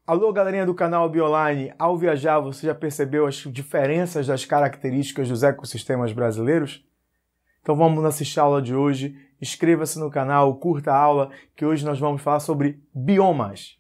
Alô, galerinha do canal Bioline, ao viajar você já percebeu as diferenças das características dos ecossistemas brasileiros? Então vamos assistir a aula de hoje, inscreva-se no canal, curta a aula, que hoje nós vamos falar sobre biomas.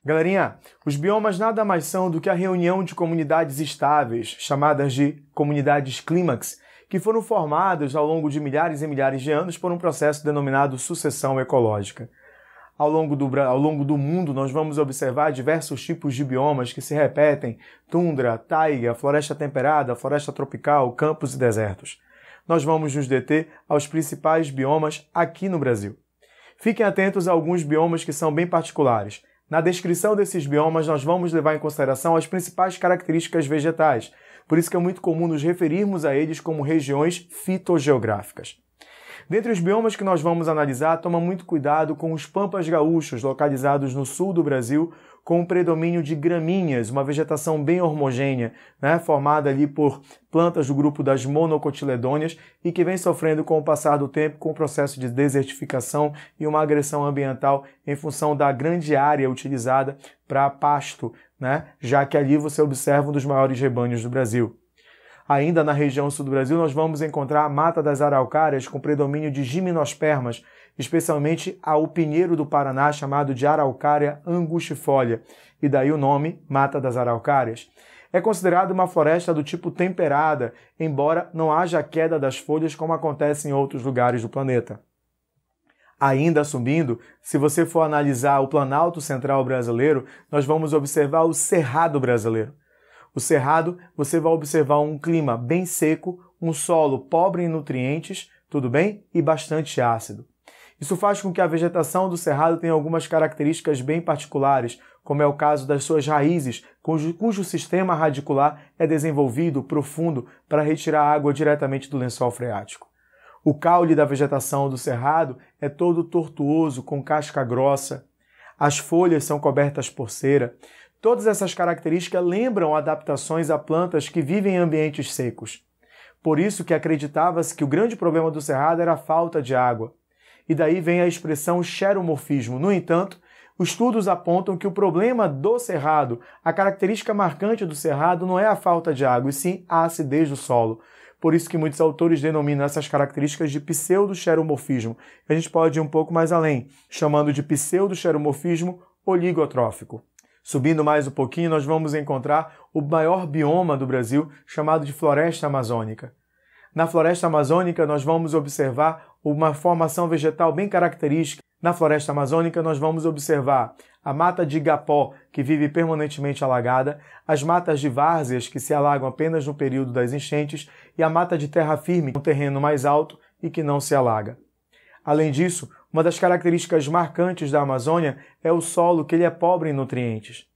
Galerinha, os biomas nada mais são do que a reunião de comunidades estáveis, chamadas de comunidades clímax, que foram formadas ao longo de milhares e milhares de anos por um processo denominado sucessão ecológica. Ao longo do mundo, nós vamos observar diversos tipos de biomas que se repetem: tundra, taiga, floresta temperada, floresta tropical, campos e desertos. Nós vamos nos deter aos principais biomas aqui no Brasil. Fiquem atentos a alguns biomas que são bem particulares. Na descrição desses biomas, nós vamos levar em consideração as principais características vegetais, por isso que é muito comum nos referirmos a eles como regiões fitogeográficas. Dentre os biomas que nós vamos analisar, toma muito cuidado com os pampas gaúchos, localizados no sul do Brasil, com um predomínio de gramíneas, uma vegetação bem homogênea, formada ali por plantas do grupo das monocotiledôneas e que vem sofrendo com o passar do tempo com o processo de desertificação e uma agressão ambiental em função da grande área utilizada para pasto, já que ali você observa um dos maiores rebanhos do Brasil. Ainda na região sul do Brasil, nós vamos encontrar a mata das araucárias com predomínio de gimnospermas, especialmente o pinheiro do Paraná, chamado de araucária angustifolia, e daí o nome Mata das Araucárias. É considerada uma floresta do tipo temperada, embora não haja queda das folhas como acontece em outros lugares do planeta. Ainda subindo, se você for analisar o Planalto Central brasileiro, nós vamos observar o Cerrado brasileiro. O Cerrado, você vai observar um clima bem seco, um solo pobre em nutrientes, tudo bem? E bastante ácido. Isso faz com que a vegetação do Cerrado tenha algumas características bem particulares, como é o caso das suas raízes, cujo sistema radicular é desenvolvido, profundo, para retirar água diretamente do lençol freático. O caule da vegetação do Cerrado é todo tortuoso, com casca grossa. As folhas são cobertas por cera. Todas essas características lembram adaptações a plantas que vivem em ambientes secos. Por isso que acreditava-se que o grande problema do Cerrado era a falta de água. E daí vem a expressão xeromorfismo. No entanto, os estudos apontam que o problema do Cerrado, a característica marcante do Cerrado não é a falta de água, e sim a acidez do solo. Por isso que muitos autores denominam essas características de pseudo-xeromorfismo. A gente pode ir um pouco mais além, chamando de pseudo-xeromorfismo oligotrófico. Subindo mais um pouquinho, nós vamos encontrar o maior bioma do Brasil, chamado de floresta amazônica. Na floresta amazônica, nós vamos observar uma formação vegetal bem característica. Na floresta amazônica, nós vamos observar a mata de igapó, que vive permanentemente alagada, as matas de várzeas, que se alagam apenas no período das enchentes, e a mata de terra firme, um terreno mais alto e que não se alaga. Além disso, uma das características marcantes da Amazônia é o solo, que ele é pobre em nutrientes.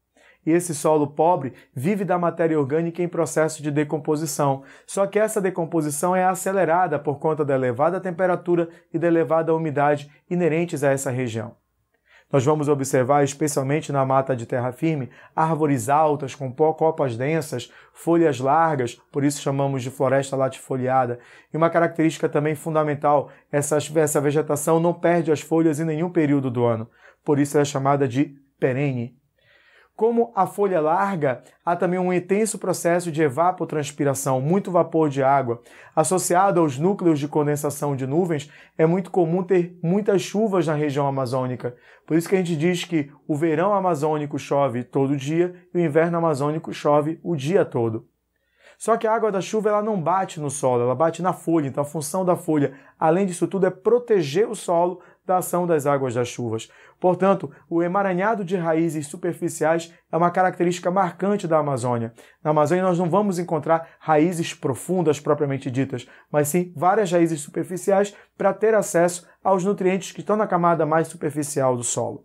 E esse solo pobre vive da matéria orgânica em processo de decomposição. Só que essa decomposição é acelerada por conta da elevada temperatura e da elevada umidade inerentes a essa região. Nós vamos observar, especialmente na mata de terra firme, árvores altas com copas densas, folhas largas, por isso chamamos de floresta latifoliada. E uma característica também fundamental, essa vegetação não perde as folhas em nenhum período do ano, por isso ela é chamada de perene. Como a folha larga, há também um intenso processo de evapotranspiração, muito vapor de água. Associado aos núcleos de condensação de nuvens, é muito comum ter muitas chuvas na região amazônica. Por isso que a gente diz que o verão amazônico chove todo dia e o inverno amazônico chove o dia todo. Só que a água da chuva ela não bate no solo, ela bate na folha. Então a função da folha, além disso tudo, é proteger o solo da ação das águas das chuvas. Portanto, o emaranhado de raízes superficiais é uma característica marcante da Amazônia. Na Amazônia nós não vamos encontrar raízes profundas propriamente ditas, mas sim várias raízes superficiais para ter acesso aos nutrientes que estão na camada mais superficial do solo.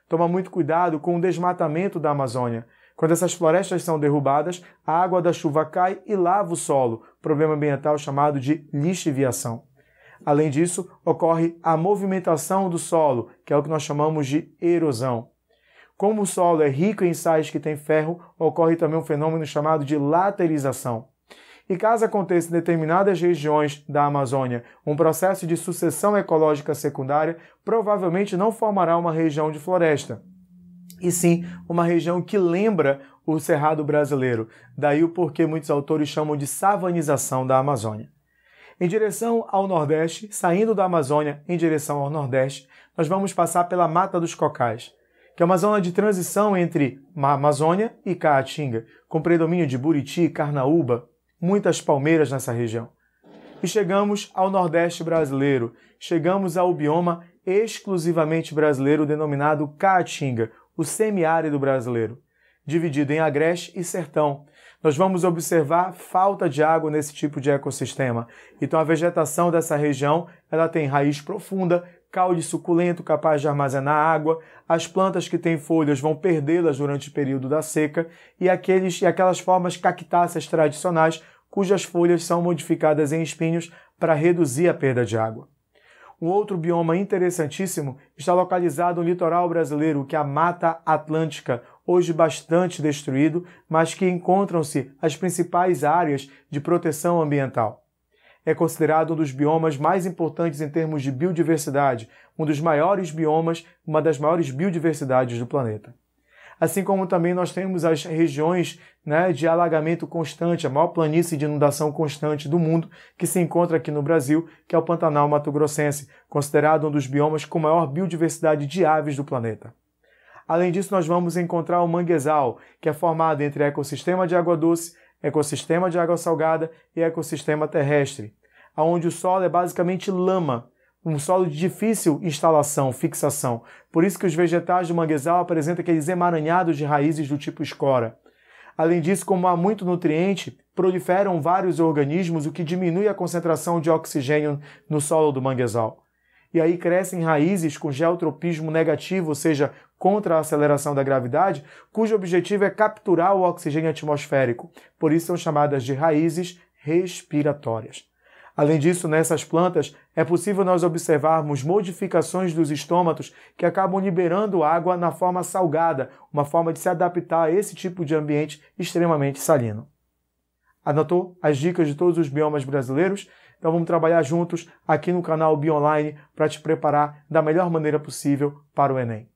Toma muito cuidado com o desmatamento da Amazônia. Quando essas florestas são derrubadas, a água da chuva cai e lava o solo, problema ambiental chamado de lixiviação. Além disso, ocorre a movimentação do solo, que é o que nós chamamos de erosão. Como o solo é rico em sais que têm ferro, ocorre também um fenômeno chamado de laterização. E caso aconteça em determinadas regiões da Amazônia um processo de sucessão ecológica secundária, provavelmente não formará uma região de floresta, e sim uma região que lembra o Cerrado brasileiro. Daí o porquê muitos autores chamam de savanização da Amazônia. Em direção ao Nordeste, saindo da Amazônia em direção ao Nordeste, nós vamos passar pela Mata dos Cocais, que é uma zona de transição entre a Amazônia e Caatinga, com predomínio de buriti, carnaúba, muitas palmeiras nessa região. E chegamos ao Nordeste brasileiro, chegamos ao bioma exclusivamente brasileiro denominado Caatinga, o semiárido brasileiro, dividido em agreste e sertão. Nós vamos observar falta de água nesse tipo de ecossistema. Então a vegetação dessa região ela tem raiz profunda, caule suculento capaz de armazenar água, as plantas que têm folhas vão perdê-las durante o período da seca e aquelas formas cactáceas tradicionais cujas folhas são modificadas em espinhos para reduzir a perda de água. Um outro bioma interessantíssimo está localizado no litoral brasileiro, que é a Mata Atlântica, hoje bastante destruído, mas que encontram-se as principais áreas de proteção ambiental. É considerado um dos biomas mais importantes em termos de biodiversidade, um dos maiores biomas, uma das maiores biodiversidades do planeta. Assim como também nós temos as regiões de alagamento constante, a maior planície de inundação constante do mundo, que se encontra aqui no Brasil, que é o Pantanal Mato-Grossense, considerado um dos biomas com maior biodiversidade de aves do planeta. Além disso, nós vamos encontrar o manguezal, que é formado entre ecossistema de água doce, ecossistema de água salgada e ecossistema terrestre, onde o solo é basicamente lama, um solo de difícil instalação, fixação. Por isso que os vegetais do manguezal apresentam aqueles emaranhados de raízes do tipo escora. Além disso, como há muito nutriente, proliferam vários organismos, o que diminui a concentração de oxigênio no solo do manguezal. E aí crescem raízes com geotropismo negativo, ou seja, contra a aceleração da gravidade, cujo objetivo é capturar o oxigênio atmosférico. Por isso são chamadas de raízes respiratórias. Além disso, nessas plantas, é possível nós observarmos modificações dos estômatos que acabam liberando água na forma salgada, uma forma de se adaptar a esse tipo de ambiente extremamente salino. Anotou as dicas de todos os biomas brasileiros? Então vamos trabalhar juntos aqui no canal BioOnline para te preparar da melhor maneira possível para o Enem.